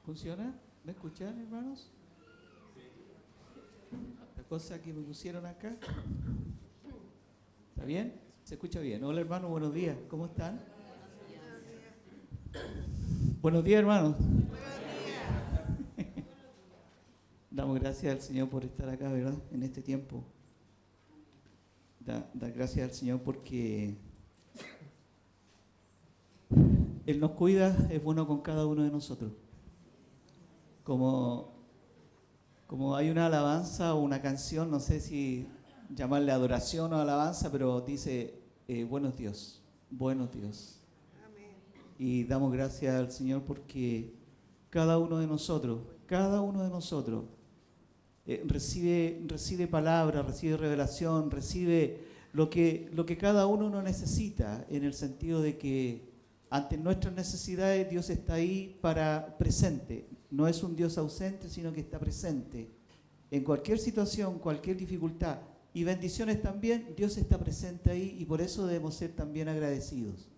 ¿Funciona? ¿Me escuchan, hermanos? La cosa que me pusieron acá. ¿Está bien? ¿Se escucha bien? Hola, hermanos, buenos días. ¿Cómo están? Buenos días, hermanos. Damos gracias al Señor por estar acá, ¿verdad? En este tiempo. Da gracias al Señor porque Él nos cuida, es bueno con cada uno de nosotros. Como hay una alabanza o una canción, no sé si llamarle adoración o alabanza, pero dice, buenos Dios, buenos Dios. Amén. Y damos gracias al Señor porque cada uno de nosotros recibe palabra, recibe revelación, recibe lo que cada uno necesita, en el sentido de que ante nuestras necesidades Dios está ahí para presente. No es un Dios ausente, sino que está presente. En cualquier situación, cualquier dificultad y bendiciones también, Dios está presente ahí y por eso debemos ser también agradecidos.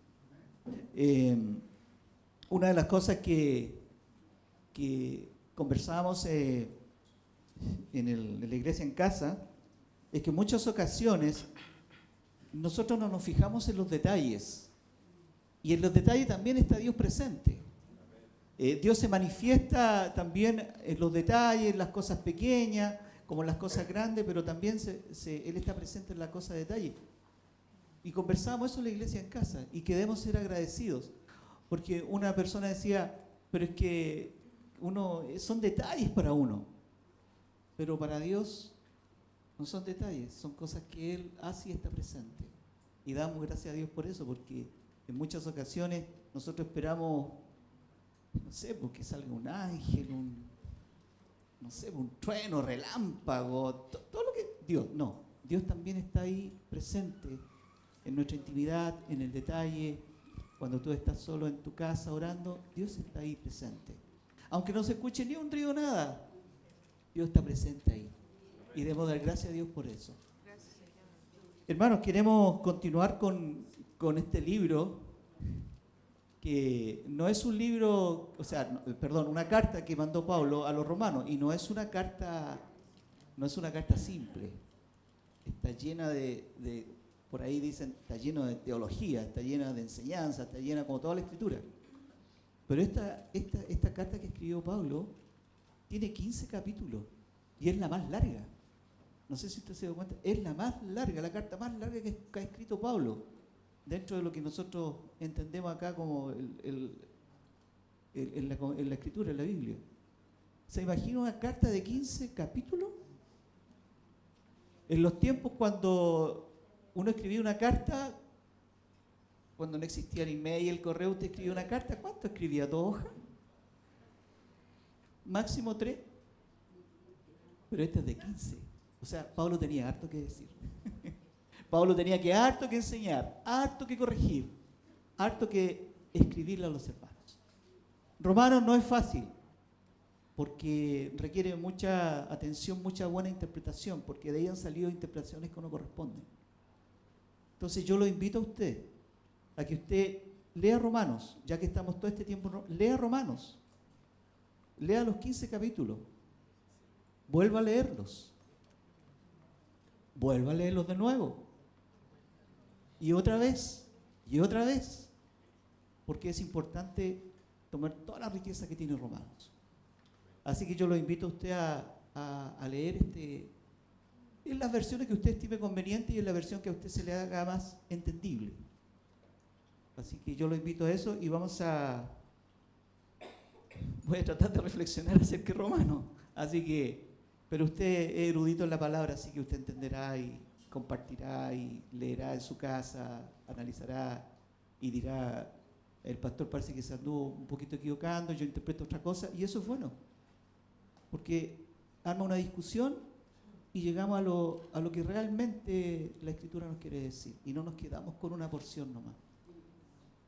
Una de las cosas que conversábamos en la iglesia en casa es que en muchas ocasiones nosotros no nos fijamos en los detalles. Y en los detalles también está Dios presente. Dios se manifiesta también en los detalles, en las cosas pequeñas, como en las cosas grandes, pero también Él está presente en las cosas de detalle. Y conversábamos eso en la iglesia en casa, y que debemos ser agradecidos. Porque una persona decía, pero es que son detalles para uno. Pero para Dios no son detalles, son cosas que Él hace y está presente. Y damos gracias a Dios por eso, porque en muchas ocasiones nosotros esperamos, no sé, porque salga un ángel, un trueno, relámpago, todo lo que... Dios también está ahí presente en nuestra intimidad, en el detalle. Cuando tú estás solo en tu casa orando, Dios está ahí presente. Aunque no se escuche ni un río, nada, Dios está presente ahí. Y debemos dar gracias a Dios por eso. Hermanos, queremos continuar con este libro, que no es un libro, una carta que mandó Pablo a los romanos, y no es una carta simple. Está llena de por ahí dicen, está lleno de teología, está llena de enseñanza, está llena como toda la Escritura. Pero esta carta que escribió Pablo tiene 15 capítulos y es la más larga. No sé si usted se da cuenta, es la más larga, la carta más larga que ha escrito Pablo, dentro de lo que nosotros entendemos acá como en la Escritura, en la Biblia. ¿Se imagina una carta de 15 capítulos? En los tiempos cuando uno escribía una carta, cuando no existía el email, el correo, usted escribía una carta, ¿cuánto escribía? ¿2 hojas? Máximo 3. Pero esta es de 15. O sea, Pablo tenía harto que decir. Pablo tenía harto que enseñar, harto que corregir, harto que escribirle a los hermanos. Romanos no es fácil, porque requiere mucha atención, mucha buena interpretación, porque de ahí han salido interpretaciones que no corresponden. Entonces yo lo invito a usted, a que usted lea Romanos, ya que estamos todo este tiempo, lea Romanos, lea los 15 capítulos, vuelva a leerlos de nuevo, y otra vez, porque es importante tomar toda la riqueza que tiene Romanos. Así que yo lo invito a usted a leer en las versiones que usted estime conveniente y en la versión que a usted se le haga más entendible. Así que yo lo invito a eso y voy a tratar de reflexionar acerca de Romanos. Pero usted es erudito en la palabra, así que usted entenderá y compartirá y leerá en su casa, analizará y dirá, el pastor parece que se anduvo un poquito equivocando, yo interpreto otra cosa, y eso es bueno, porque arma una discusión y llegamos a lo que realmente la Escritura nos quiere decir, y no nos quedamos con una porción nomás.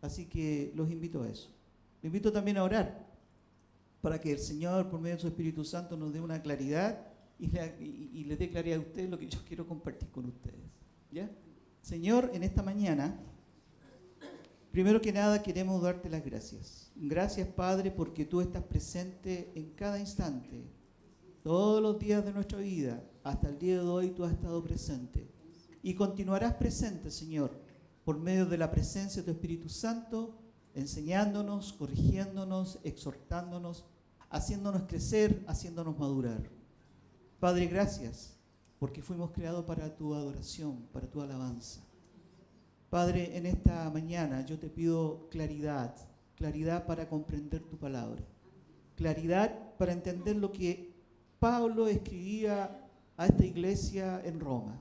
Así que los invito a eso. Los invito también a orar, para que el Señor, por medio de su Espíritu Santo, nos dé una claridad y les dé claridad a ustedes lo que yo quiero compartir con ustedes. ¿Ya? Señor, en esta mañana Primero que nada queremos darte las gracias. Gracias, Padre, porque tú estás presente en cada instante. Todos los días de nuestra vida, hasta el día de hoy, tú has estado presente. Y continuarás presente, Señor, por medio de la presencia de tu Espíritu Santo, enseñándonos, corrigiéndonos, exhortándonos, haciéndonos crecer, haciéndonos madurar. Padre, gracias, porque fuimos creados para tu adoración, para tu alabanza. Padre, en esta mañana yo te pido claridad, claridad para comprender tu palabra, claridad para entender lo que Pablo escribía a esta iglesia en Roma.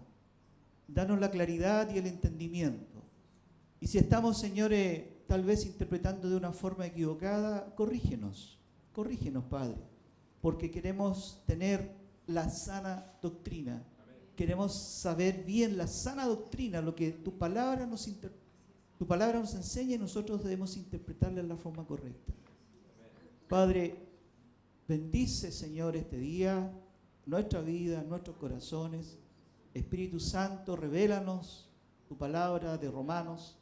Danos la claridad y el entendimiento. Y si estamos, señores, tal vez interpretando de una forma equivocada, corrígenos, Padre, porque queremos tener la sana doctrina. Queremos saber bien la sana doctrina, lo que tu palabra nos enseña y nosotros debemos interpretarla de la forma correcta. Padre, bendice, Señor, este día, nuestra vida, nuestros corazones. Espíritu Santo, revélanos tu palabra de Romanos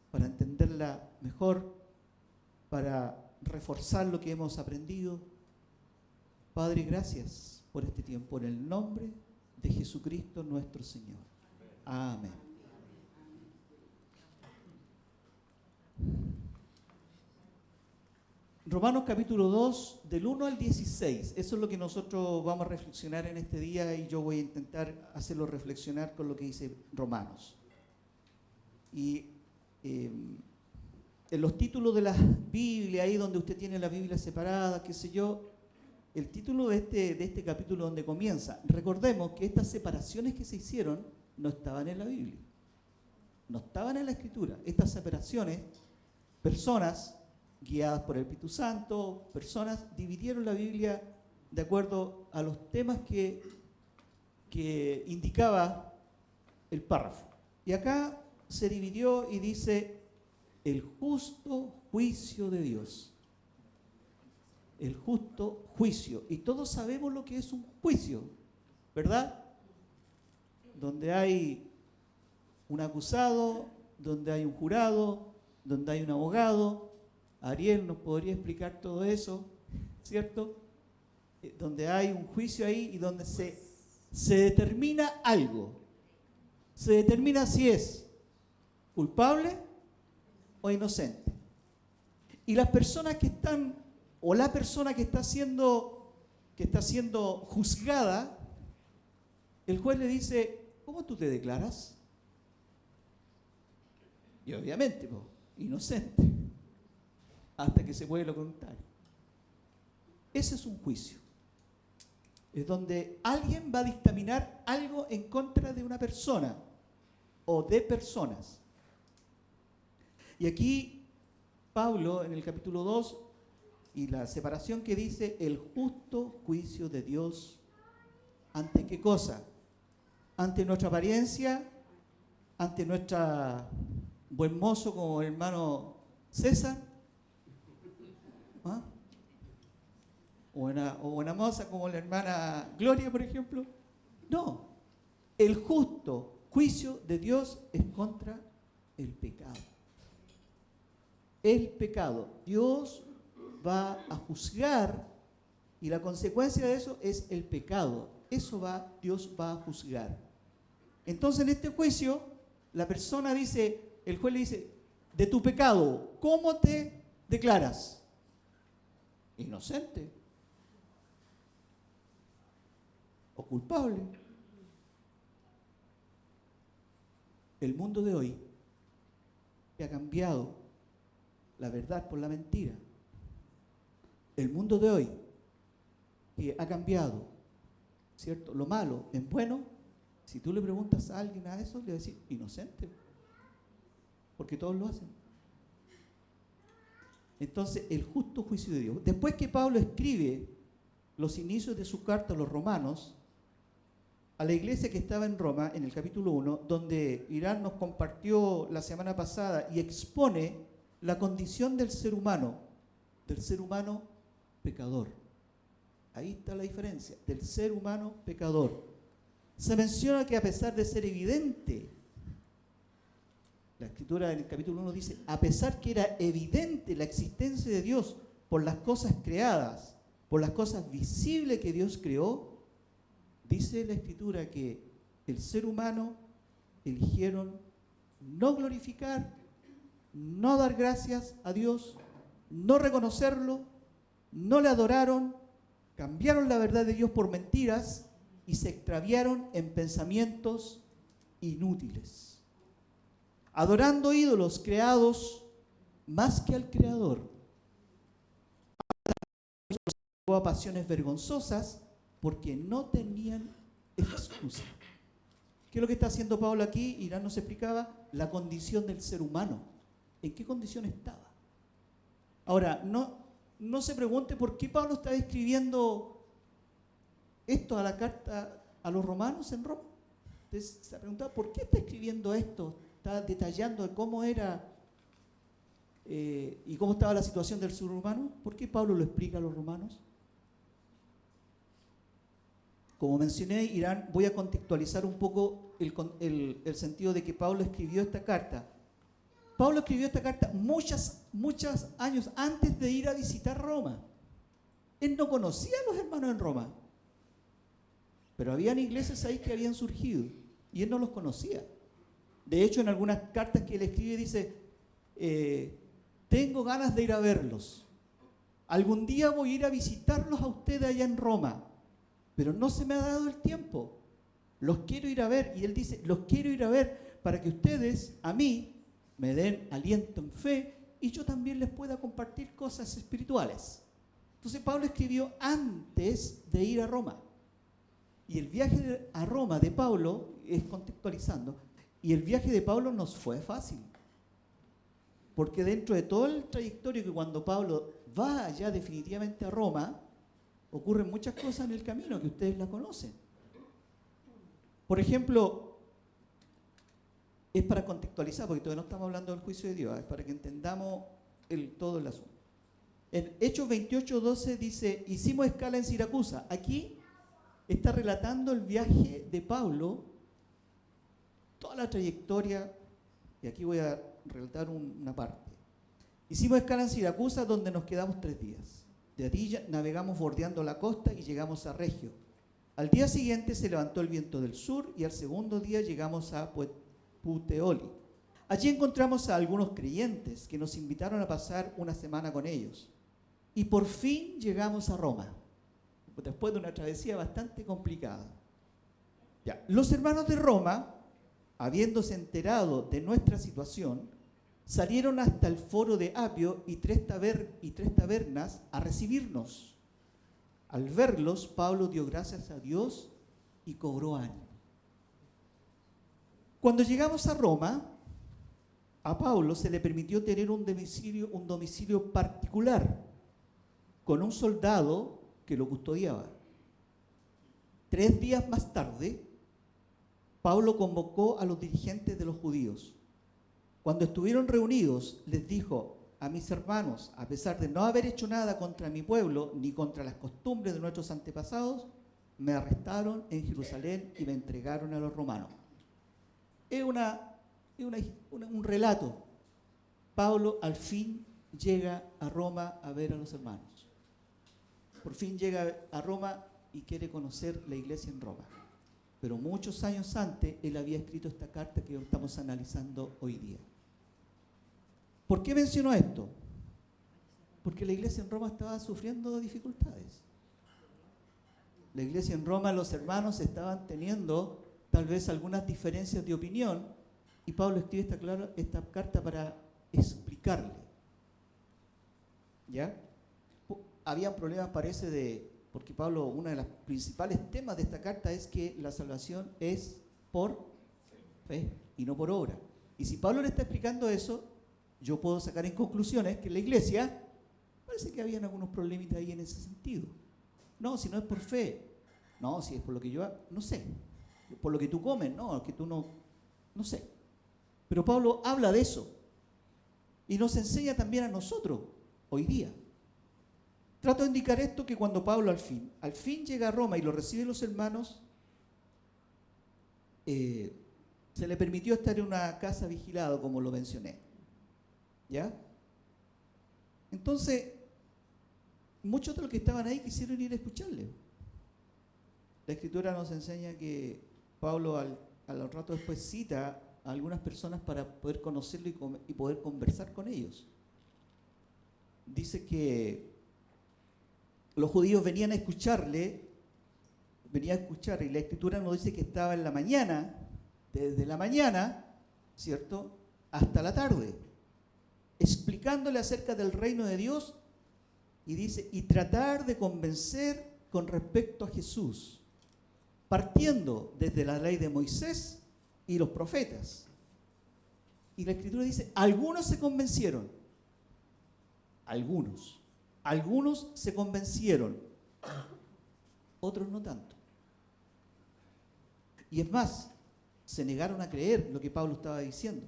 para entenderla mejor, para reforzar lo que hemos aprendido. Padre, gracias por este tiempo, en el nombre de Jesucristo nuestro Señor. Amén. Romanos capítulo 2, del 1 al 16. Eso es lo que nosotros vamos a reflexionar en este día y yo voy a intentar hacerlo reflexionar con lo que dice Romanos. Y en los títulos de la Biblia, ahí donde usted tiene la Biblia separada, qué sé yo, el título de este capítulo donde comienza, recordemos que estas separaciones que se hicieron no estaban en la Biblia, no estaban en la Escritura. Estas separaciones, personas guiadas por el Espíritu Santo, personas dividieron la Biblia de acuerdo a los temas que indicaba el párrafo. Y acá se dividió y dice el justo juicio de Dios. El justo juicio. Y todos sabemos lo que es un juicio, ¿verdad? Donde hay un acusado, donde hay un jurado, donde hay un abogado. Ariel nos podría explicar todo eso, ¿cierto? Donde hay un juicio ahí y donde se determina algo. Se determina si es culpable o inocente. Y las personas que están, o la persona que está siendo juzgada, el juez le dice, ¿cómo tú te declaras? Y obviamente, inocente, hasta que se puede lo contrario. Ese es un juicio. Es donde alguien va a dictaminar algo en contra de una persona o de personas. Y aquí Pablo, en el capítulo 2, y la separación que dice el justo juicio de Dios, ¿ante qué cosa? Ante nuestra apariencia, ante nuestra buen mozo como el hermano César, ¿ah? o buena moza como la hermana Gloria, por ejemplo. No, el justo juicio de Dios es contra el pecado. El pecado. Dios va a juzgar y la consecuencia de eso es el pecado. Dios va a juzgar. Entonces en este juicio, la persona dice, el juez le dice, de tu pecado, ¿cómo te declaras? Inocente o culpable. El mundo de hoy que ha cambiado la verdad por la mentira. El mundo de hoy que ha cambiado, ¿cierto?, lo malo en bueno. Si tú le preguntas a alguien a eso, le va a decir inocente, porque todos lo hacen. Entonces, el justo juicio de Dios. Después que Pablo escribe los inicios de su carta a los romanos, a la iglesia que estaba en Roma, en el capítulo 1, donde Irán nos compartió la semana pasada y expone la condición del ser humano pecador. Ahí está la diferencia, del ser humano pecador. Se menciona que a pesar de ser evidente La escritura en el capítulo 1 dice, a pesar que era evidente la existencia de Dios por las cosas creadas, por las cosas visibles que Dios creó, dice la escritura que el ser humano eligieron no glorificar, no dar gracias a Dios, no reconocerlo, no le adoraron, cambiaron la verdad de Dios por mentiras y se extraviaron en pensamientos inútiles, adorando ídolos creados más que al Creador, a pasiones vergonzosas porque no tenían excusa. ¿Qué es lo que está haciendo Pablo aquí? Irán nos explicaba la condición del ser humano. ¿En qué condición estaba? Ahora, no se pregunte por qué Pablo está escribiendo esto a la carta a los romanos en Roma. Entonces se ha preguntado, ¿por qué está escribiendo esto? Está detallando cómo era y cómo estaba la situación del ser humano. ¿Por qué Pablo lo explica a los romanos? Como mencioné, Irán, voy a contextualizar un poco el sentido de que Pablo escribió esta carta. Pablo escribió esta carta muchos años antes de ir a visitar Roma. Él no conocía a los hermanos en Roma, pero habían iglesias ahí que habían surgido y él no los conocía. De hecho, en algunas cartas que él escribe dice, tengo ganas de ir a verlos. Algún día voy a ir a visitarlos a ustedes allá en Roma, pero no se me ha dado el tiempo. Los quiero ir a ver. Y él dice, los quiero ir a ver para que ustedes, a mí, me den aliento en fe y yo también les pueda compartir cosas espirituales. Entonces Pablo escribió antes de ir a Roma. Y el viaje a Roma de Pablo, es contextualizando, y el viaje de Pablo nos fue fácil. Porque dentro de todo el trayectorio que cuando Pablo va ya definitivamente a Roma, ocurren muchas cosas en el camino que ustedes la conocen. Por ejemplo, es para contextualizar, porque todavía no estamos hablando del juicio de Dios, es para que entendamos todo el asunto. En Hechos 28:12 dice, hicimos escala en Siracusa. Aquí está relatando el viaje de Pablo, toda la trayectoria, y aquí voy a relatar una parte. Hicimos escala en Siracusa, donde nos quedamos 3 días. De allí navegamos bordeando la costa y llegamos a Regio. Al día siguiente se levantó el viento del sur y al segundo día llegamos a Puteoli. Allí encontramos a algunos creyentes que nos invitaron a pasar una semana con ellos. Y por fin llegamos a Roma, después de una travesía bastante complicada. Ya. Los hermanos de Roma, habiéndose enterado de nuestra situación, salieron hasta el foro de Apio y tres tabernas a recibirnos. Al verlos, Pablo dio gracias a Dios y cobró ánimo. Cuando llegamos a Roma, a Pablo se le permitió tener un domicilio particular con un soldado que lo custodiaba. 3 días más tarde, Pablo convocó a los dirigentes de los judíos. Cuando estuvieron reunidos, les dijo, a mis hermanos, a pesar de no haber hecho nada contra mi pueblo, ni contra las costumbres de nuestros antepasados, me arrestaron en Jerusalén y me entregaron a los romanos. Es un relato. Pablo al fin llega a Roma a ver a los hermanos. Por fin llega a Roma y quiere conocer la iglesia en Roma. Pero muchos años antes, él había escrito esta carta que estamos analizando hoy día. ¿Por qué menciono esto? Porque la iglesia en Roma estaba sufriendo dificultades. La iglesia en Roma, los hermanos estaban teniendo tal vez algunas diferencias de opinión y Pablo escribe esta carta para explicarle. ¿Ya? Había problemas, parece, porque Pablo, uno de los principales temas de esta carta es que la salvación es por fe y no por obra. Y si Pablo le está explicando eso, yo puedo sacar en conclusiones que en la iglesia parece que habían algunos problemitas ahí en ese sentido. No, si no es por fe. No, si es por lo que yo hago, no sé. Por lo que tú comes, no, que tú no sé. Pero Pablo habla de eso y nos enseña también a nosotros hoy día. Trato de indicar esto, que cuando Pablo al fin llega a Roma y lo reciben los hermanos, se le permitió estar en una casa vigilado, como lo mencioné. ¿Ya? Entonces, muchos de los que estaban ahí quisieron ir a escucharle. La Escritura nos enseña que Pablo al rato después cita a algunas personas para poder conocerlo y poder conversar con ellos. Dice que los judíos venían a escucharle, y la Escritura nos dice que estaba en la mañana, desde la mañana, ¿cierto?, hasta la tarde, explicándole acerca del reino de Dios, y dice, y tratar de convencer con respecto a Jesús, partiendo desde la ley de Moisés y los profetas. Y la Escritura dice, algunos se convencieron, algunos se convencieron, otros no tanto. Y es más, se negaron a creer lo que Pablo estaba diciendo.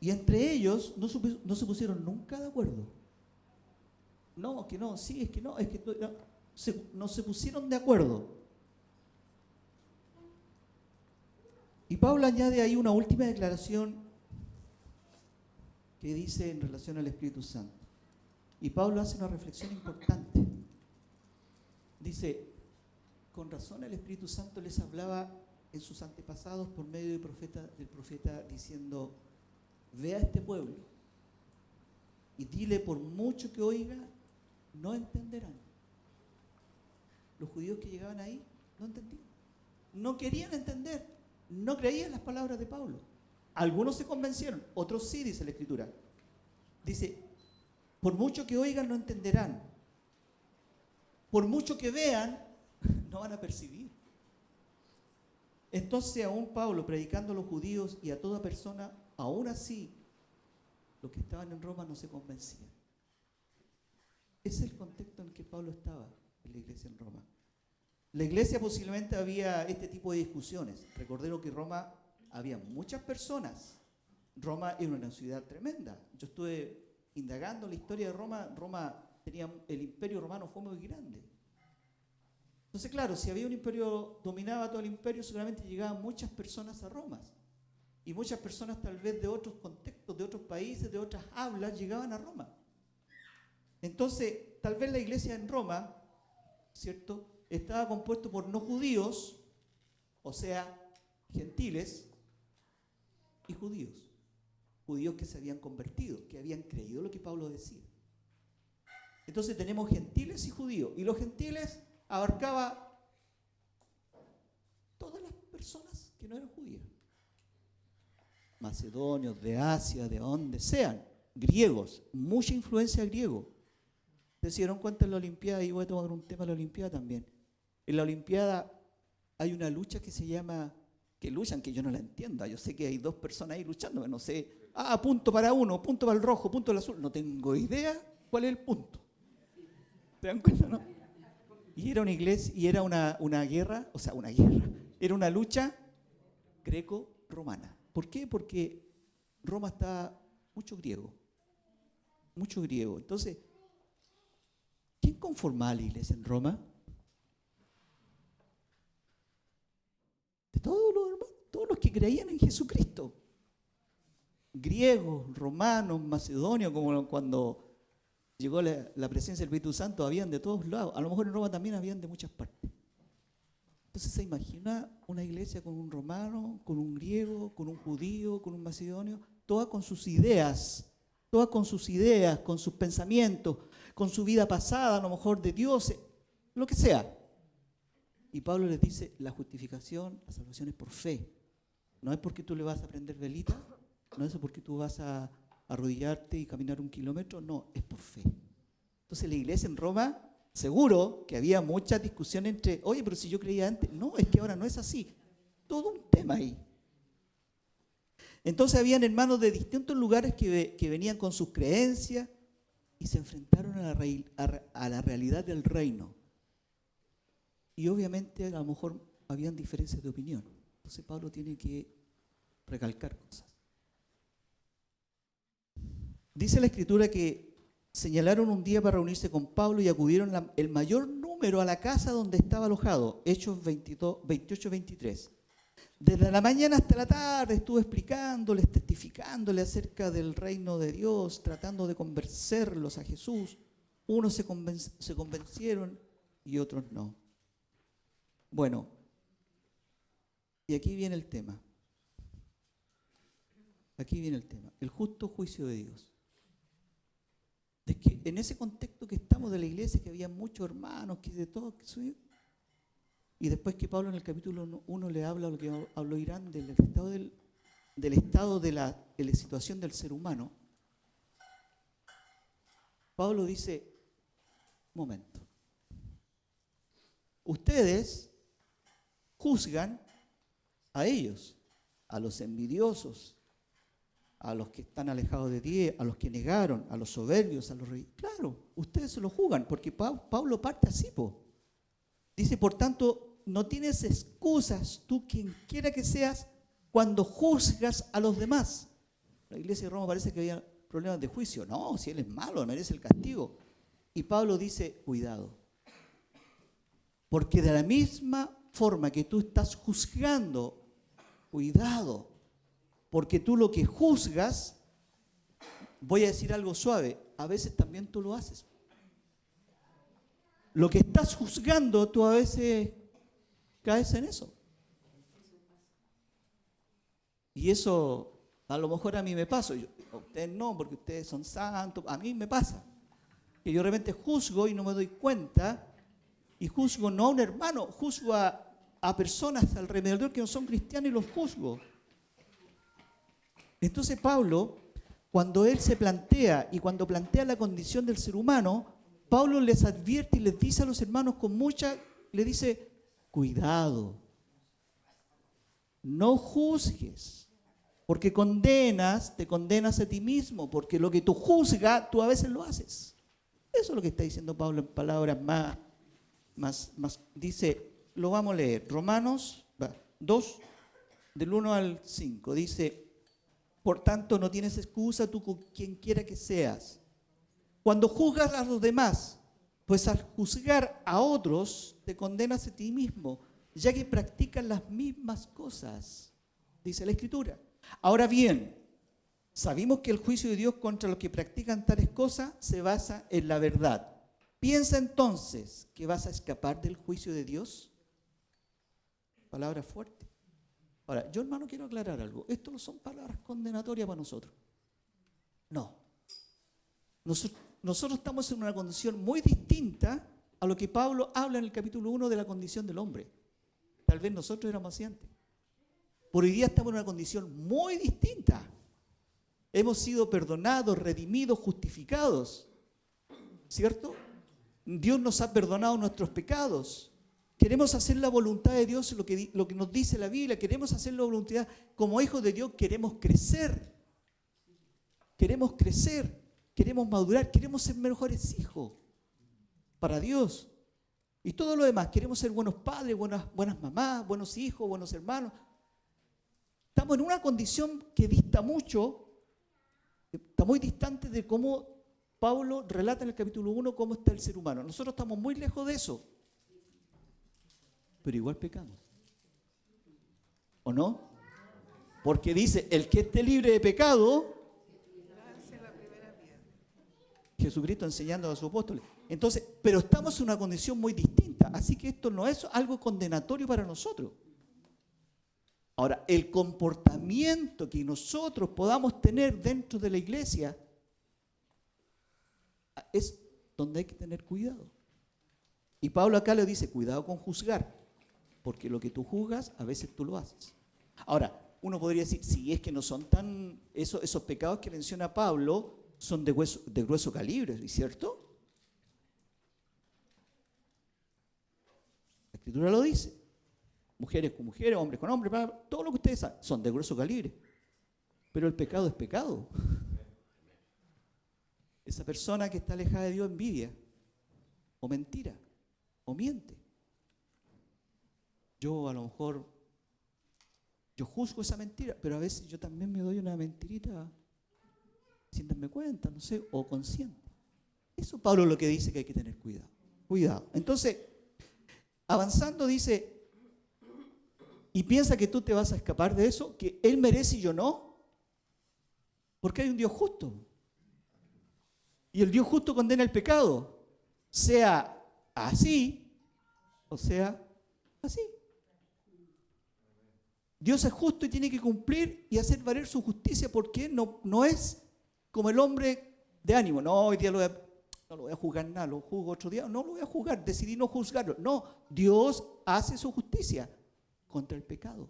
Y entre ellos no se pusieron nunca de acuerdo. No, que no, sí, es que no, es que no se pusieron de acuerdo. Y Pablo añade ahí una última declaración que dice en relación al Espíritu Santo. Y Pablo hace una reflexión importante. Dice, con razón el Espíritu Santo les hablaba en sus antepasados por medio del profeta diciendo, ve a este pueblo y dile por mucho que oiga, no entenderán. Los judíos que llegaban ahí no entendían, no querían entender, no creían las palabras de Pablo. Algunos se convencieron, otros sí, dice la Escritura. Dice, por mucho que oigan no entenderán, por mucho que vean no van a percibir. Entonces aún Pablo predicando a los judíos y a toda persona, aún así los que estaban en Roma no se convencían. Ese es el contexto en que Pablo estaba en la iglesia en Roma. La iglesia posiblemente había este tipo de discusiones. Recordemos que en Roma había muchas personas. Roma era una ciudad tremenda. Yo estuve indagando la historia de Roma. El imperio romano fue muy grande. Entonces, claro, si había un imperio, dominaba todo el imperio, seguramente llegaban muchas personas a Roma. Y muchas personas tal vez de otros contextos, de otros países, de otras hablas, llegaban a Roma. Entonces, tal vez la iglesia en Roma, ¿cierto?, estaba compuesto por no judíos, o sea, gentiles, y judíos. Judíos que se habían convertido, que habían creído lo que Pablo decía. Entonces tenemos gentiles y judíos. Y los gentiles abarcaba todas las personas que no eran judías. Macedonios, de Asia, de donde sean, griegos, mucha influencia griego. ¿Se dieron cuenta en la Olimpiada? Y voy a tomar un tema de la Olimpiada también. En la Olimpiada hay una lucha que se llama, que luchan, que yo no la entiendo. Yo sé que hay dos personas ahí luchando, pero no sé. Punto para uno, punto para el rojo, punto para el azul. No tengo idea cuál es el punto. ¿Te dan cuenta, no? Y era una iglesia, y era una guerra, era una lucha greco-romana. ¿Por qué? Porque Roma está mucho griego. Entonces, ¿quién conformaba la iglesia en Roma? De todos los que creían en Jesucristo. Griegos, romanos, macedonios, como cuando llegó la presencia del Espíritu Santo, habían de todos lados. A lo mejor en Roma también habían de muchas partes. Entonces se imagina una iglesia con un romano, con un griego, con un judío, con un macedonio, todas con sus ideas, con sus pensamientos, con su vida pasada, a lo mejor de Dios, lo que sea. Y Pablo les dice, la justificación, la salvación es por fe. No es porque tú le vas a prender velita, no es porque tú vas a arrodillarte y caminar 1 kilómetro, no, es por fe. Entonces la iglesia en Roma, seguro que había mucha discusión entre, oye, pero si yo creía antes, no, es que ahora no es así. Todo un tema ahí. Entonces habían hermanos de distintos lugares que venían con sus creencias y se enfrentaron a la realidad del reino. Y obviamente a lo mejor habían diferencias de opinión. Entonces Pablo tiene que recalcar cosas. Dice la Escritura que señalaron un día para reunirse con Pablo y acudieron el mayor número a la casa donde estaba alojado. Hechos 28-23. Desde la mañana hasta la tarde estuvo explicándoles, testificándoles acerca del reino de Dios, tratando de convencerlos a Jesús. Unos se convencieron y otros no. Bueno, y aquí viene el tema. Aquí viene el tema. El justo juicio de Dios. Es que en ese contexto que estamos de la iglesia, que había muchos hermanos, que de todo, y después que Pablo en el capítulo 1 le habla lo que habló Irán del estado de la situación del ser humano, Pablo dice, un momento, ustedes juzgan a ellos, a los envidiosos, a los que están alejados de Dios, a los que negaron, a los soberbios, a los reyes. Claro, ustedes se lo juzgan, porque Pablo parte así, dice, por tanto, no tienes excusas, tú quien quiera que seas, cuando juzgas a los demás. La iglesia de Roma parece que había problemas de juicio. No, si él es malo, merece el castigo. Y Pablo dice, cuidado. Porque de la misma forma que tú estás juzgando, cuidado. Porque tú lo que juzgas, voy a decir algo suave, a veces también tú lo haces. Lo que estás juzgando, tú a veces caes en eso. Y eso a lo mejor a mí me pasa. A ustedes no, porque ustedes son santos. A mí me pasa. Que yo de repente juzgo y no me doy cuenta. Y juzgo no a un hermano, juzgo a personas alrededor que no son cristianos y los juzgo. Entonces Pablo, cuando él se plantea y cuando plantea la condición del ser humano, Pablo les advierte y les dice a los hermanos le dice, cuidado, no juzgues, porque te condenas a ti mismo, porque lo que tú juzgas, tú a veces lo haces. Eso es lo que está diciendo Pablo en palabras más dice, lo vamos a leer, Romanos 2, del 1 al 5, dice, por tanto, no tienes excusa tú con quien quiera que seas. Cuando juzgas a los demás, pues al juzgar a otros, te condenas a ti mismo, ya que practicas las mismas cosas, dice la Escritura. Ahora bien, sabemos que el juicio de Dios contra los que practican tales cosas se basa en la verdad. ¿Piensa entonces que vas a escapar del juicio de Dios? Palabra fuerte. Ahora, yo hermano quiero aclarar algo. Esto no son palabras condenatorias para nosotros. No. Nosotros estamos en una condición muy distinta a lo que Pablo habla en el capítulo 1 de la condición del hombre. Tal vez nosotros éramos así antes. Por hoy día estamos en una condición muy distinta. Hemos sido perdonados, redimidos, justificados. ¿Cierto? Dios nos ha perdonado nuestros pecados. Queremos hacer la voluntad de Dios, lo que nos dice la Biblia. Queremos hacer la voluntad. Como hijos de Dios queremos crecer. Queremos crecer. Queremos madurar. Queremos ser mejores hijos para Dios. Y todo lo demás. Queremos ser buenos padres, buenas mamás, buenos hijos, buenos hermanos. Estamos en una condición que dista mucho. Está muy distante de cómo Pablo relata en el capítulo 1 cómo está el ser humano. Nosotros estamos muy lejos de eso. Pero igual pecamos. ¿O no? Porque dice, el que esté libre de pecado, Jesucristo enseñando a sus apóstoles. Entonces, pero estamos en una condición muy distinta. Así que esto no es algo condenatorio para nosotros. Ahora, el comportamiento que nosotros podamos tener dentro de la iglesia es donde hay que tener cuidado. Y Pablo acá le dice, cuidado con juzgar. Porque lo que tú juzgas, a veces tú lo haces. Ahora, uno podría decir, si es que no son tan... Esos pecados que menciona Pablo son de grueso calibre, ¿cierto? La Escritura lo dice. Mujeres con mujeres, hombres con hombres, todo lo que ustedes saben, son de grueso calibre. Pero el pecado es pecado. Esa persona que está alejada de Dios envidia, o mentira, o miente. Yo a lo mejor, yo juzgo esa mentira, pero a veces yo también me doy una mentirita sin darme cuenta, no sé, o consciente. Eso Pablo es lo que dice que hay que tener cuidado. Cuidado. Entonces, avanzando dice, y piensa que tú te vas a escapar de eso, que Él merece y yo no, porque hay un Dios justo. Y el Dios justo condena el pecado, sea así o sea así. Dios es justo y tiene que cumplir y hacer valer su justicia, porque no es como el hombre de ánimo. No, hoy día no lo voy a juzgar nada, lo juzgo otro día. No lo voy a juzgar, decidí no juzgarlo. No, Dios hace su justicia contra el pecado.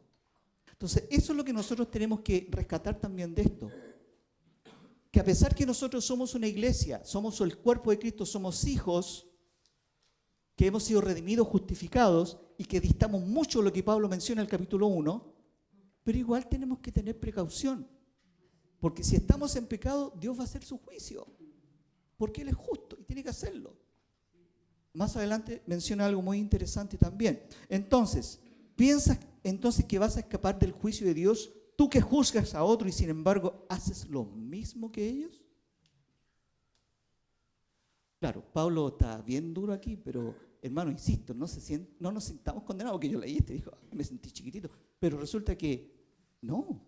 Entonces, eso es lo que nosotros tenemos que rescatar también de esto. Que a pesar que nosotros somos una iglesia, somos el cuerpo de Cristo, somos hijos, que hemos sido redimidos, justificados, y que distamos mucho de lo que Pablo menciona en el capítulo 1, pero igual tenemos que tener precaución. Porque si estamos en pecado, Dios va a hacer su juicio. Porque Él es justo y tiene que hacerlo. Más adelante menciona algo muy interesante también. Entonces, ¿piensas entonces que vas a escapar del juicio de Dios? Tú que juzgas a otro y sin embargo haces lo mismo que ellos. Claro, Pablo está bien duro aquí, pero hermano, insisto, no nos sintamos condenados, porque yo leí este y dijo, me sentí chiquitito, pero resulta que no,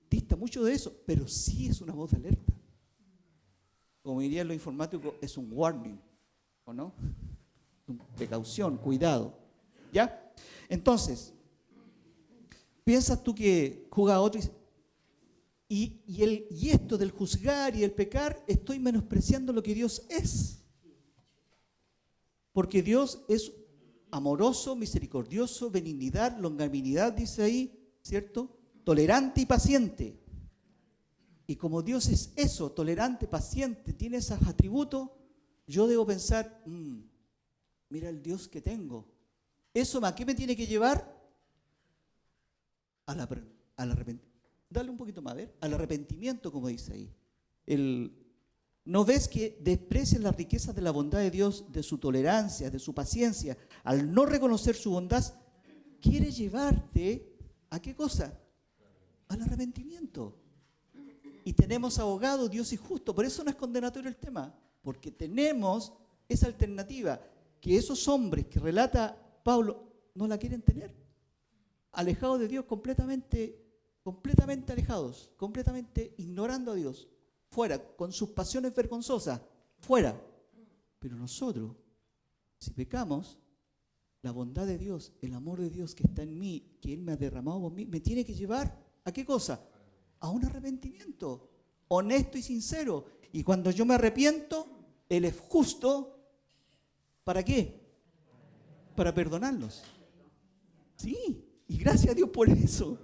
dista mucho de eso, pero sí es una voz de alerta. Como diría lo informático, es un warning, ¿o no? Precaución, cuidado, ¿ya? Entonces, ¿piensas tú que juzgas a otro y esto del juzgar y el pecar, estoy menospreciando lo que Dios es? Porque Dios es amoroso, misericordioso, benignidad, longanimidad, dice ahí, ¿cierto? Tolerante y paciente. Y como Dios es eso, tolerante, paciente, tiene esos atributos, yo debo pensar, mira el Dios que tengo. ¿Eso a qué me tiene que llevar? Al arrepentimiento. Dale un poquito más, a ver. Al arrepentimiento, como dice ahí. ¿No ves que desprecias las riquezas de la bondad de Dios, de su tolerancia, de su paciencia? Al no reconocer su bondad, quiere llevarte ¿a qué cosa? Al arrepentimiento. Y tenemos abogado, Dios es justo. Por eso no es condenatorio el tema, porque tenemos esa alternativa que esos hombres que relata Pablo no la quieren tener. Alejados de Dios, completamente alejados, completamente ignorando a Dios. Fuera, con sus pasiones vergonzosas, fuera. Pero nosotros, si pecamos, la bondad de Dios, el amor de Dios que está en mí, que Él me ha derramado por mí, me tiene que llevar ¿a qué cosa? A un arrepentimiento honesto y sincero. Y cuando yo me arrepiento, Él es justo. ¿Para qué? Para perdonarlos. Sí, y gracias a Dios por eso.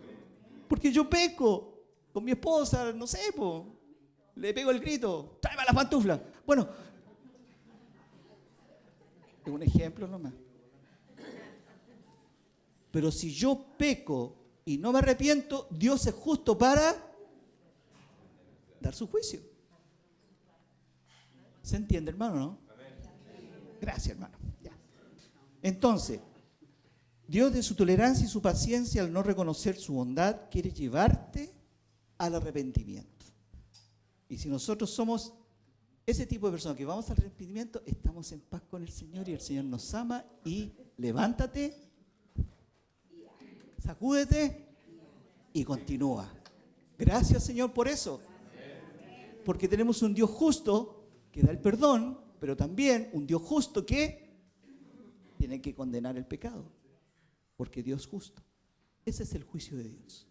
Porque yo peco con mi esposa, no sé, le pego el grito, tráeme las pantuflas. Bueno, es un ejemplo nomás. Pero si yo peco y no me arrepiento, Dios es justo para dar su juicio. ¿Se entiende, hermano, no? Gracias, hermano. Ya. Entonces, Dios de su tolerancia y su paciencia, al no reconocer su bondad, quiere llevarte al arrepentimiento. Y si nosotros somos ese tipo de personas que vamos al arrepentimiento, estamos en paz con el Señor y el Señor nos ama. Y levántate, sacúdete y continúa. Gracias, Señor, por eso. Porque tenemos un Dios justo que da el perdón, pero también un Dios justo que tiene que condenar el pecado. Porque Dios es justo. Ese es el juicio de Dios.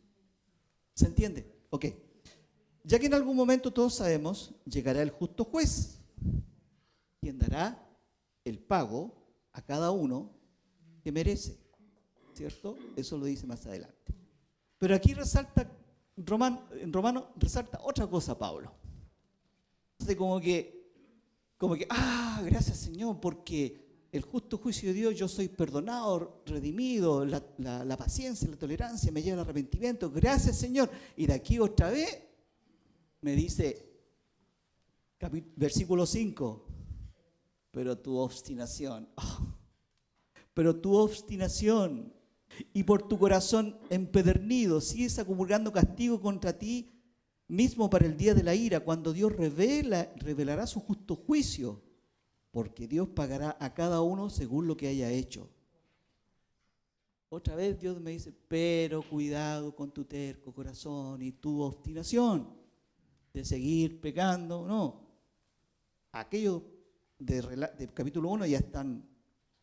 ¿Se entiende? Ok. Ya que en algún momento todos sabemos, llegará el justo juez, quien dará el pago a cada uno que merece. ¿Cierto? Eso lo dice más adelante. Pero aquí resalta, en Romano resalta otra cosa Pablo. Entonces como que, gracias Señor, porque el justo juicio de Dios, yo soy perdonado, redimido, la paciencia, la tolerancia me lleva al arrepentimiento. Gracias Señor. Y de aquí otra vez me dice, versículo 5, pero tu obstinación, y por tu corazón empedernido sigues acumulando castigo contra ti mismo para el día de la ira, cuando Dios revelará su justo juicio, porque Dios pagará a cada uno según lo que haya hecho. Otra vez Dios me dice, pero cuidado con tu terco corazón y tu obstinación de seguir pecando. No, aquellos de capítulo 1 ya están,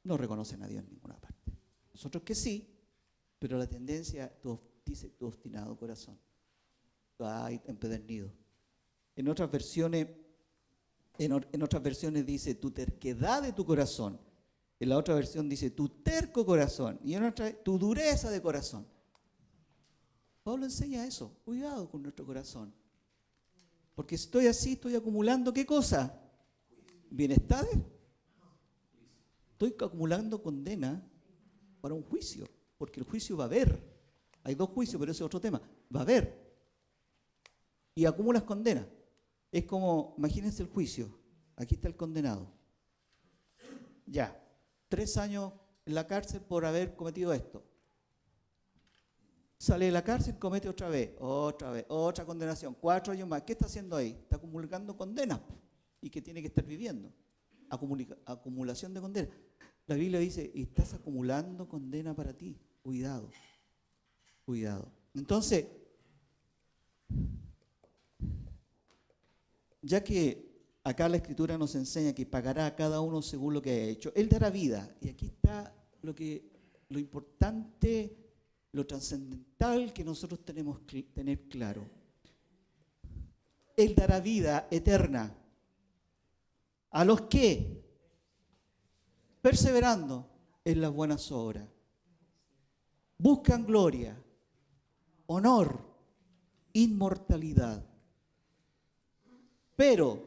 no reconocen a Dios en ninguna parte. Nosotros que sí, pero la tendencia dice tu obstinado corazón, ay, empedernido. En otras versiones dice tu terquedad de tu corazón. En la otra versión dice tu terco corazón. Y en otra, tu dureza de corazón. Pablo enseña eso. Cuidado con nuestro corazón. Porque si estoy así, estoy acumulando ¿qué cosa? ¿Bienestar? Estoy acumulando condena para un juicio. Porque el juicio va a haber. Hay dos juicios, pero ese es otro tema. Va a haber. Y acumulas condena. Es como, imagínense el juicio. Aquí está el condenado. Ya. 3 años en la cárcel por haber cometido esto. Sale de la cárcel, comete otra vez, otra condenación. 4 años más. ¿Qué está haciendo ahí? Está acumulando condenas y que tiene que estar viviendo. Acumulación de condenas. La Biblia dice, estás acumulando condena para ti. Cuidado, cuidado. Entonces, ya que acá la Escritura nos enseña que pagará a cada uno según lo que haya hecho, Él dará vida. Y aquí está lo importante, lo trascendental que nosotros tenemos que tener claro. Él dará vida eterna a los que, perseverando en las buenas obras, buscan gloria, honor, inmortalidad. Pero,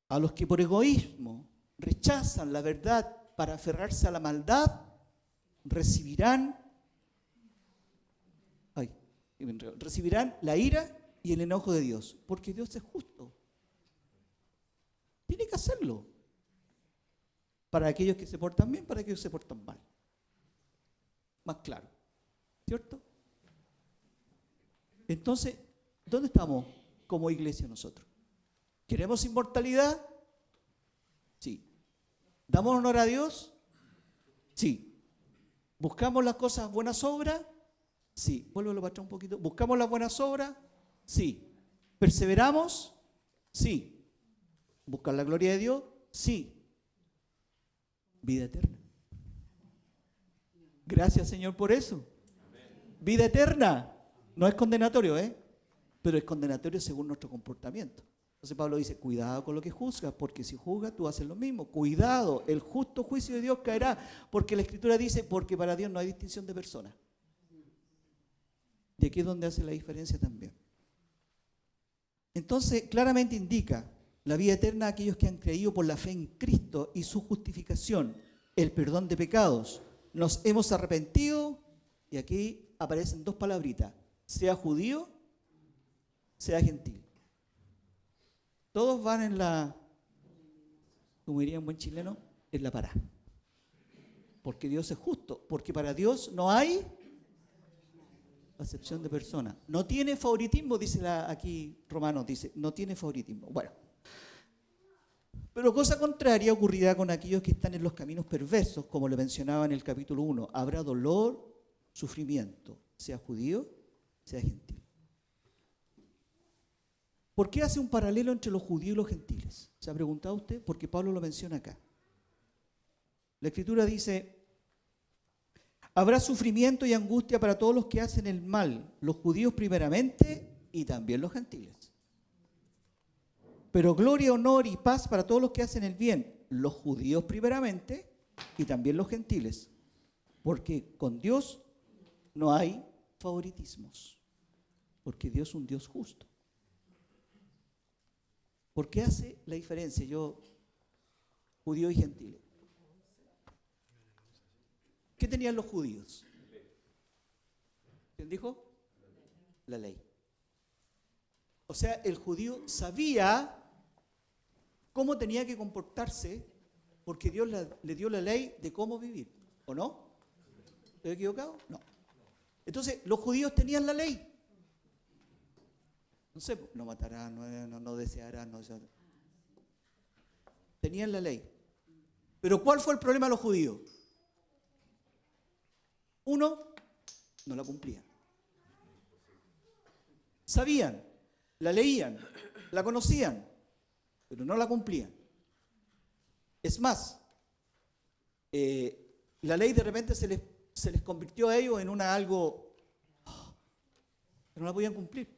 a los que por egoísmo rechazan la verdad para aferrarse a la maldad, recibirán la ira y el enojo de Dios, porque Dios es justo. Tiene que hacerlo. Para aquellos que se portan bien, para aquellos que se portan mal. Más claro, ¿cierto? Entonces, ¿dónde estamos como iglesia nosotros? ¿Queremos inmortalidad? Sí. ¿Damos honor a Dios? Sí. ¿Buscamos las cosas buenas obras? Sí. Vuélvelo para atrás un poquito. ¿Buscamos las buenas obras? Sí. ¿Perseveramos? Sí. ¿Buscar la gloria de Dios? Sí. Vida eterna. Gracias, Señor, por eso. Vida eterna. No es condenatorio, pero es condenatorio según nuestro comportamiento. Entonces Pablo dice, cuidado con lo que juzgas, porque si juzgas tú haces lo mismo. Cuidado, el justo juicio de Dios caerá, porque la Escritura dice, porque para Dios no hay distinción de personas. Y aquí es donde hace la diferencia también. Entonces, claramente indica la vida eterna a aquellos que han creído por la fe en Cristo y su justificación, el perdón de pecados. Nos hemos arrepentido, y aquí aparecen 2 palabritas, sea judío, sea gentil. Todos van en la, como diría un buen chileno, en la pará. Porque Dios es justo, porque para Dios no hay acepción de persona. No tiene favoritismo, dice aquí Romanos, dice, no tiene favoritismo. Bueno, pero cosa contraria ocurrirá con aquellos que están en los caminos perversos, como lo mencionaba en el capítulo 1. Habrá dolor, sufrimiento, sea judío, sea gentil. ¿Por qué hace un paralelo entre los judíos y los gentiles? ¿Se ha preguntado usted? Porque Pablo lo menciona acá. La Escritura dice, habrá sufrimiento y angustia para todos los que hacen el mal, los judíos primeramente y también los gentiles. Pero gloria, honor y paz para todos los que hacen el bien, los judíos primeramente y también los gentiles. Porque con Dios no hay favoritismos, porque Dios es un Dios justo. ¿Por qué hace la diferencia judíos y gentiles? ¿Qué tenían los judíos? ¿Quién dijo? La ley. O sea, el judío sabía cómo tenía que comportarse porque Dios le dio la ley de cómo vivir, ¿o no? ¿Estoy equivocado? No. Entonces, los judíos tenían la ley. No sé, no matarán, no desearán, no desearán. Tenían la ley. Pero ¿cuál fue el problema de los judíos? Uno, no la cumplían. Sabían, la leían, la conocían, pero no la cumplían. Es más, la ley de repente se les convirtió a ellos en algo que no la podían cumplir.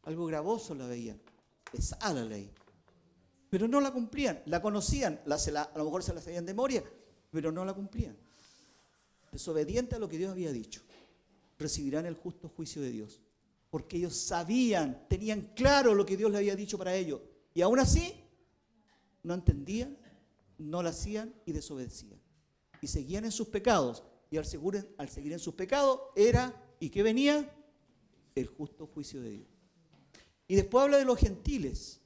Algo gravoso la veían. Pesada la ley. Pero no la cumplían. La conocían. A lo mejor se la sabían de memoria, pero no la cumplían. Desobediente a lo que Dios había dicho. Recibirán el justo juicio de Dios. Porque ellos sabían, tenían claro lo que Dios les había dicho para ellos. Y aún así, no entendían, no lo hacían y desobedecían. Y seguían en sus pecados. Y al seguir en sus pecados ¿y qué venía? El justo juicio de Dios. Y después habla de los gentiles.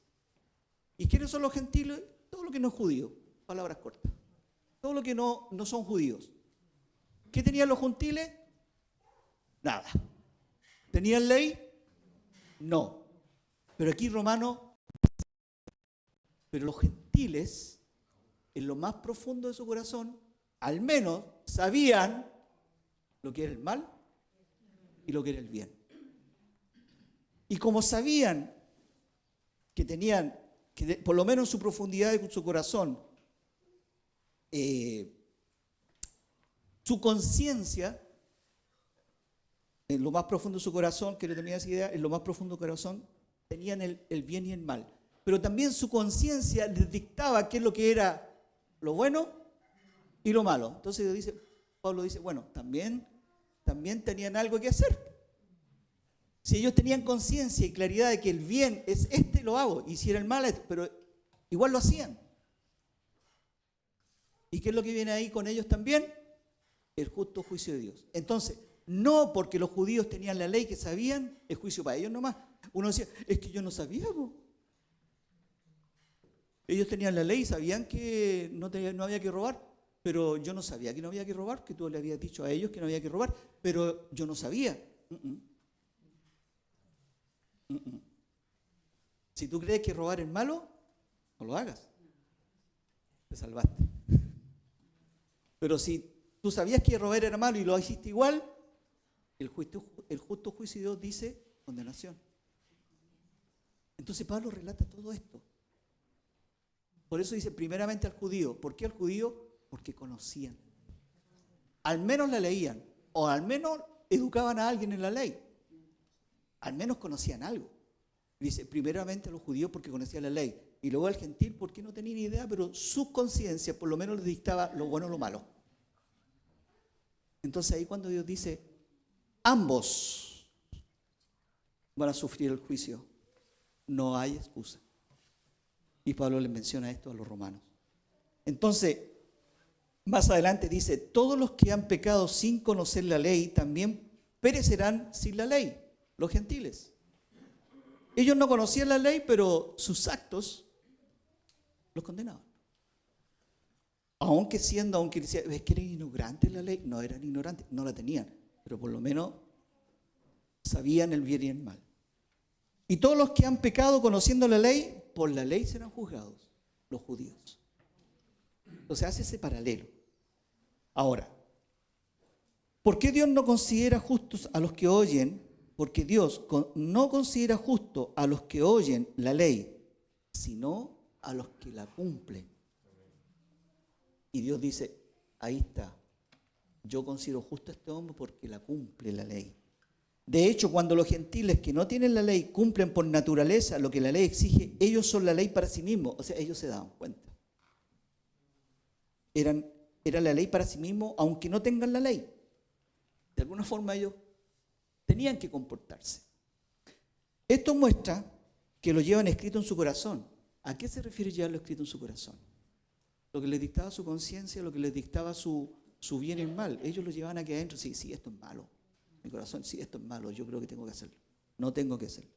¿Y quiénes son los gentiles? Todo lo que no es judío. Palabras cortas. Todo lo que no son judíos. ¿Qué tenían los gentiles? Nada. ¿Tenían ley? No. Pero aquí Romano, pero los gentiles, en lo más profundo de su corazón, al menos sabían lo que era el mal y lo que era el bien. Y como sabían que tenían, que por lo menos en su profundidad de su corazón, su conciencia, en lo más profundo de su corazón, que no tenía esa idea, en lo más profundo de su corazón, tenían el bien y el mal. Pero también su conciencia les dictaba qué es lo que era lo bueno y lo malo. Entonces Pablo dice, bueno, también tenían algo que hacer. Si ellos tenían conciencia y claridad de que el bien es lo hago, y si era el mal, pero igual lo hacían. ¿Y qué es lo que viene ahí con ellos también? El justo juicio de Dios. Entonces, no porque los judíos tenían la ley que sabían, el juicio para ellos nomás. Uno decía, es que yo no sabía, po. Ellos tenían la ley y sabían que no había que robar, pero yo no sabía que no había que robar, que tú le habías dicho a ellos que no había que robar, pero yo no sabía. Si tú crees que robar es malo, no lo hagas. Te salvaste. Pero si tú sabías que robar era malo y lo hiciste igual, el justo juicio de Dios dice condenación. Entonces Pablo relata todo esto. Por eso dice primeramente al judío. ¿Por qué al judío? Porque conocían. Al menos la leían. O al menos educaban a alguien en la ley. Al menos conocían algo. Dice primeramente a los judíos porque conocían la ley. Y luego al gentil porque no tenían ni idea, pero su conciencia por lo menos les dictaba lo bueno y lo malo. Entonces ahí cuando Dios dice, ambos van a sufrir el juicio, no hay excusa. Y Pablo les menciona esto a los romanos. Entonces, más adelante dice, todos los que han pecado sin conocer la ley también perecerán sin la ley, los gentiles. Ellos no conocían la ley, pero sus actos los condenaban. Aunque decían, es que eran ignorantes la ley, no eran ignorantes, no la tenían, pero por lo menos sabían el bien y el mal. Y todos los que han pecado conociendo la ley, por la ley serán juzgados, los judíos. Entonces hace ese paralelo. Ahora, ¿por qué Dios no considera justos a los que oyen? Porque Dios no considera justo a los que oyen la ley, sino a los que la cumplen. Y Dios dice, ahí está, yo considero justo a este hombre porque la cumple la ley. De hecho, cuando los gentiles que no tienen la ley cumplen por naturaleza lo que la ley exige, ellos son la ley para sí mismos. O sea, ellos se daban cuenta. Era la ley para sí mismos, aunque no tengan la ley. De alguna forma ellos tenían que comportarse. Esto muestra que lo llevan escrito en su corazón. ¿A qué se refiere llevarlo escrito en su corazón? Lo que les dictaba su conciencia, lo que les dictaba su bien y el mal. Ellos lo llevaban aquí adentro. Sí, esto es malo. Mi corazón, sí, esto es malo. Yo creo que tengo que hacerlo. No tengo que hacerlo.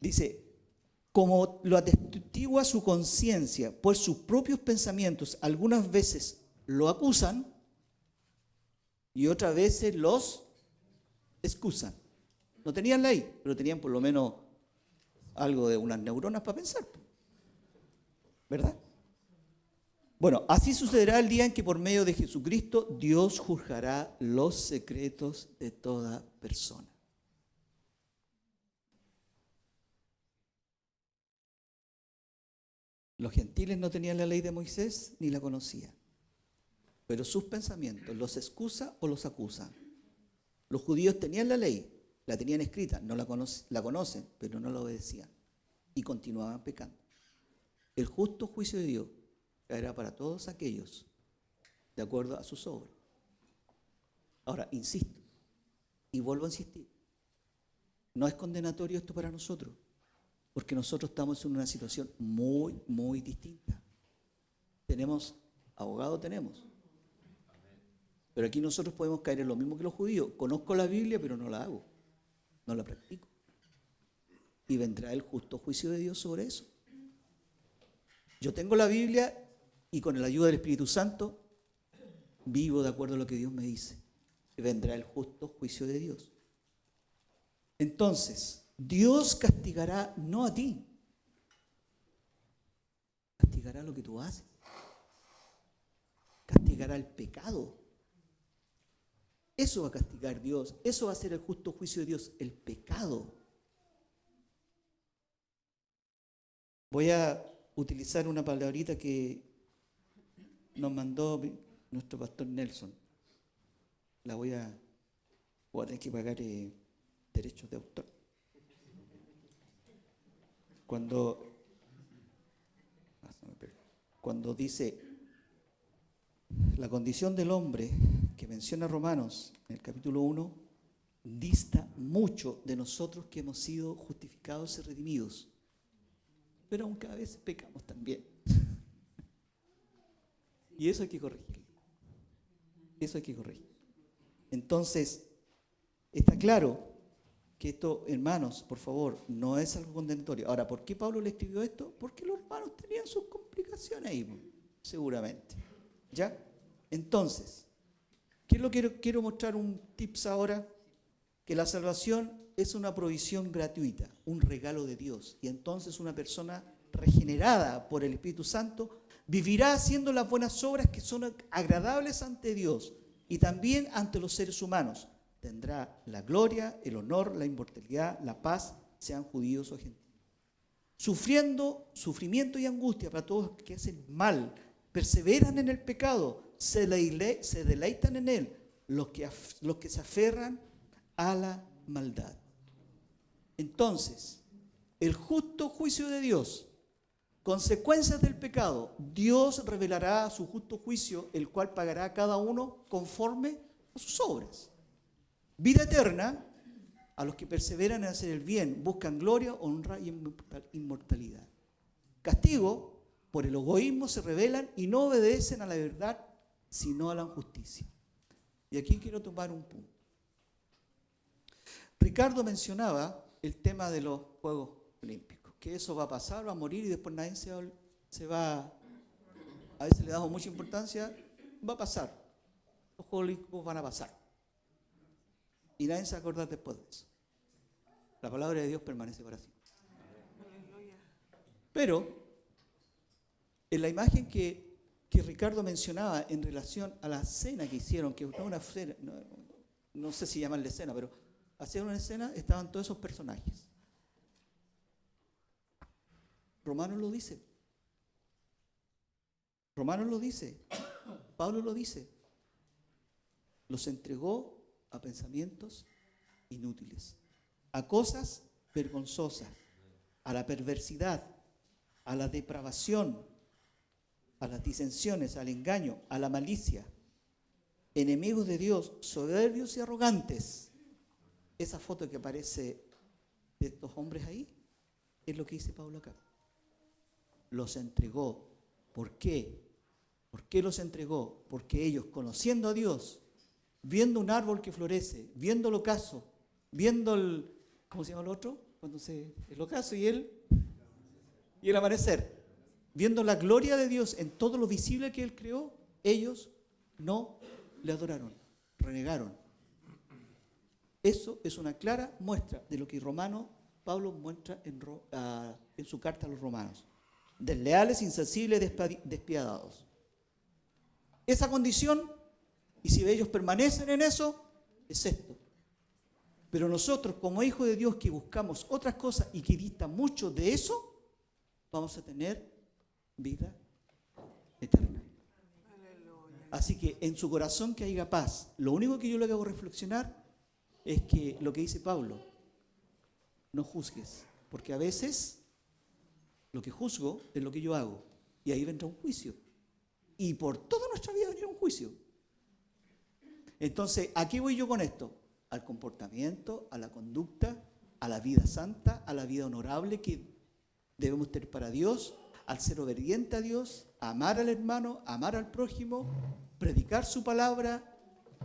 Dice, como lo atestigua su conciencia por sus propios pensamientos, algunas veces lo acusan y otras veces los excusan. No tenían ley, pero tenían por lo menos algo de unas neuronas para pensar. ¿Verdad? Bueno, así sucederá el día en que por medio de Jesucristo Dios juzgará los secretos de toda persona. Los gentiles no tenían la ley de Moisés ni la conocían, pero sus pensamientos los excusa o los acusan. Los judíos tenían la ley, la tenían escrita, no la conocen, pero no la obedecían y continuaban pecando. El justo juicio de Dios caerá para todos aquellos de acuerdo a sus obras. Ahora, insisto, y vuelvo a insistir, no es condenatorio esto para nosotros, porque nosotros estamos en una situación muy, muy distinta. Tenemos, abogado tenemos, pero aquí nosotros podemos caer en lo mismo que los judíos. Conozco la Biblia, pero no la hago, no la practico. Y vendrá el justo juicio de Dios sobre eso. Yo tengo la Biblia y con la ayuda del Espíritu Santo vivo de acuerdo a lo que Dios me dice. Y vendrá el justo juicio de Dios. Entonces, Dios castigará no a ti, castigará lo que tú haces, castigará el pecado. Eso va a castigar Dios, eso va a ser el justo juicio de Dios, el pecado. Voy a utilizar una palabrita que nos mandó nuestro pastor Nelson. Voy a tener que pagar derechos de autor. Cuando dice la condición del hombre que menciona Romanos en el capítulo 1, dista mucho de nosotros que hemos sido justificados y redimidos. Pero aunque a veces pecamos también. Y eso hay que corregir. Eso hay que corregir. Entonces, está claro que esto, hermanos, por favor, no es algo condenatorio. Ahora, ¿por qué Pablo le escribió esto? Porque los hermanos tenían sus complicaciones ahí, seguramente. ¿Ya? Entonces, ¿qué es lo que quiero mostrar un tips ahora? Que la salvación es una provisión gratuita, un regalo de Dios. Y entonces una persona regenerada por el Espíritu Santo vivirá haciendo las buenas obras que son agradables ante Dios y también ante los seres humanos. Tendrá la gloria, el honor, la inmortalidad, la paz, sean judíos o gentiles. Sufrimiento y angustia para todos los que hacen mal, perseveran en el pecado, se deleitan en él, los que se aferran a la maldad. Entonces, el justo juicio de Dios, consecuencias del pecado, Dios revelará su justo juicio, el cual pagará a cada uno conforme a sus obras. Vida eterna a los que perseveran en hacer el bien, buscan gloria, honra y inmortalidad. Castigo, por el egoísmo se rebelan y no obedecen a la verdad, sino a la injusticia. Y aquí quiero tomar un punto. Ricardo mencionaba el tema de los Juegos Olímpicos, que eso va a pasar, va a morir y después nadie se va, a veces le damos mucha importancia, va a pasar, los Juegos Olímpicos van a pasar. Y nadie se va a acordar después de eso. La palabra de Dios permanece para siempre. Pero, en la imagen que Ricardo mencionaba en relación a la cena que hicieron, que no una cena, no sé si llaman la escena, pero hacían una escena, estaban todos esos personajes. Romanos lo dice. Romanos lo dice. Pablo lo dice. Los entregó a pensamientos inútiles, a cosas vergonzosas, a la perversidad, a la depravación, a las disensiones, al engaño, a la malicia, enemigos de Dios, soberbios y arrogantes. Esa foto que aparece de estos hombres ahí es lo que dice Pablo acá. Los entregó. ¿Por qué? ¿Por qué los entregó? Porque ellos, conociendo a Dios, viendo un árbol que florece, viendo el ocaso, viendo el, ¿cómo se llama el otro? El ocaso y el amanecer, viendo la gloria de Dios en todo lo visible que Él creó, ellos no le adoraron, renegaron. Eso es una clara muestra de lo que Pablo muestra en su carta a los romanos. Desleales, insensibles, despiadados. esa condición, y si ellos permanecen en eso, es esto. Pero nosotros, como hijos de Dios que buscamos otras cosas y que distan mucho de eso, vamos a tener vida eterna. Así que en su corazón que haya paz. Lo único que yo le hago reflexionar es que lo que dice Pablo, no juzgues, porque a veces lo que juzgo es lo que yo hago, y ahí vendrá un juicio. Y por toda nuestra vida vendrá un juicio. Entonces, ¿a qué voy yo con esto? Al comportamiento, a la conducta, a la vida santa, a la vida honorable que debemos tener para Dios, al ser obediente a Dios, a amar al hermano, a amar al prójimo, predicar su palabra,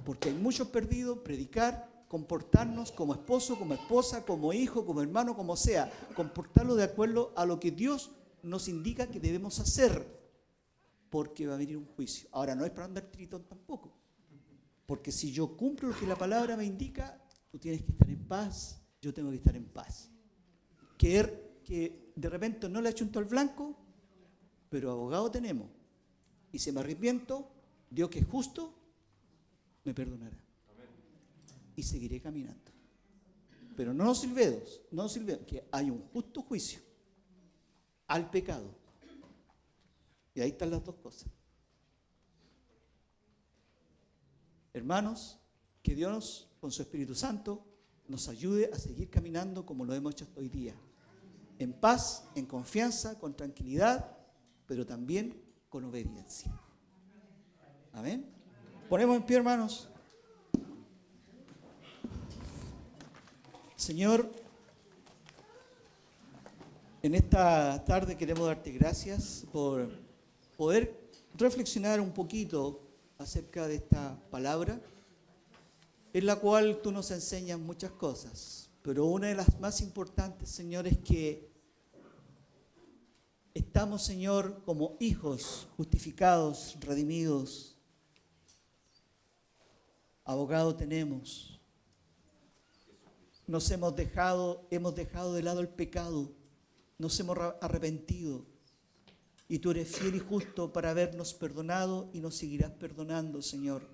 porque hay muchos perdidos, predicar, comportarnos como esposo, como esposa, como hijo, como hermano, como sea, comportarlo de acuerdo a lo que Dios nos indica que debemos hacer, porque va a venir un juicio. Ahora, no es para andar tritón tampoco, porque si yo cumplo lo que la palabra me indica, tú tienes que estar en paz, yo tengo que estar en paz. Que de repente no le achunto al blanco, pero abogado tenemos. Y si me arrepiento, Dios que es justo, me perdonará. Y seguiré caminando. Pero no nos olvidemos, que hay un justo juicio al pecado. Y ahí están las dos cosas. Hermanos, que Dios con su Espíritu Santo nos ayude a seguir caminando como lo hemos hecho hasta hoy día. En paz, en confianza, con tranquilidad, pero también con obediencia. Amén. Ponemos en pie, hermanos. Señor, en esta tarde queremos darte gracias por poder reflexionar un poquito acerca de esta palabra, en la cual tú nos enseñas muchas cosas, pero una de las más importantes, Señor, es que estamos, Señor, como hijos justificados, redimidos, abogado tenemos, hemos dejado de lado el pecado, nos hemos arrepentido, y tú eres fiel y justo para habernos perdonado y nos seguirás perdonando, Señor,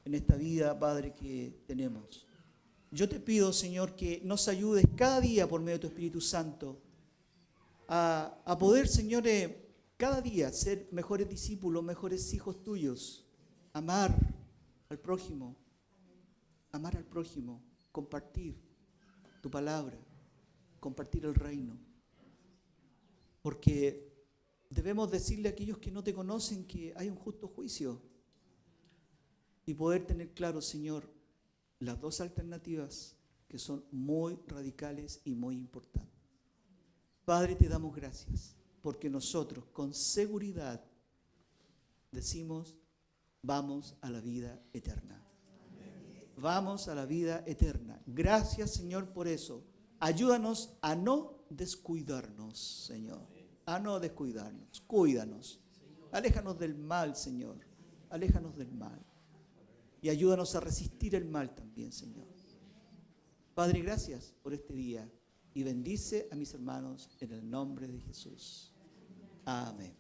en esta vida, Padre, que tenemos. Yo te pido, Señor, que nos ayudes cada día por medio de tu Espíritu Santo a poder, Señor, cada día ser mejores discípulos, mejores hijos tuyos, amar al prójimo, compartir tu palabra, compartir el reino. Porque debemos decirle a aquellos que no te conocen que hay un justo juicio y poder tener claro, Señor, las dos alternativas que son muy radicales y muy importantes. Padre, te damos gracias porque nosotros con seguridad decimos, vamos a la vida eterna. Vamos a la vida eterna. Gracias, Señor, por eso. Ayúdanos a no descuidarnos, Señor. A no descuidarnos. Cuídanos. Aléjanos del mal, Señor. Aléjanos del mal. Y ayúdanos a resistir el mal también, Señor. Padre, gracias por este día. Y bendice a mis hermanos en el nombre de Jesús. Amén.